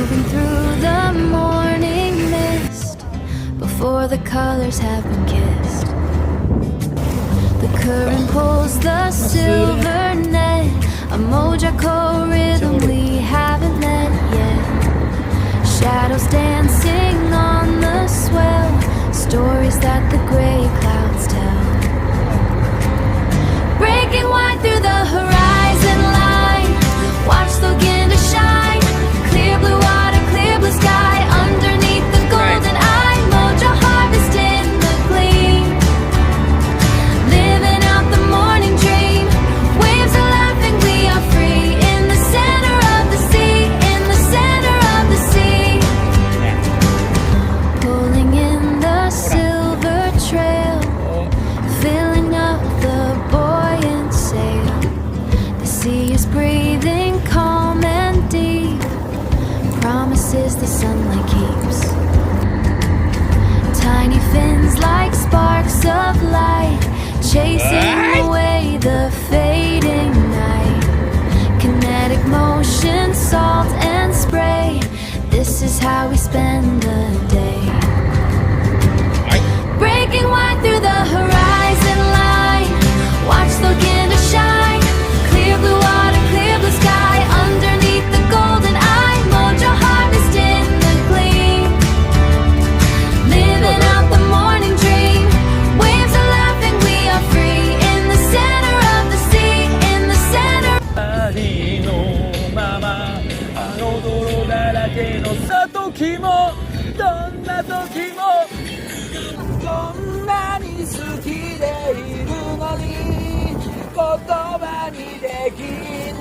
moving through the morning mist before the colors have been kissed. The current pulls the silver net, a Mojaco rhythm we haven't met yet. Shadows dancing on the swell, stories that the gray clouds tell. Breaking white through the horizon line, watch the ginder shine. Clear blue water, clear blue sky, underneath the golden eye. Mojo harvest in the gleam, living out the morning dream. Waves are laughing, we are free in the center of the sea, in the center of the sea. Pulling in the silver trail, filling up the buoyant sail. The sea is breathing calm and deep, promises the sunlight keeps. Tiny fins like sparks of light, chasing away the fading night. Kinetic motion, salt and spray, this is how we spend the day. Breaking white through the horizon line, watch the ginder shine. Clear blue water, clear blue sky, underneath the golden eye. Mojo harvest in the gleam, living out the morning dream. Waves are laughing, we are free in the center of the sea, in the center. ありのまま、あの泥だらけのさ時も、どんな時も、こんなに好きでいるのに言葉にできない。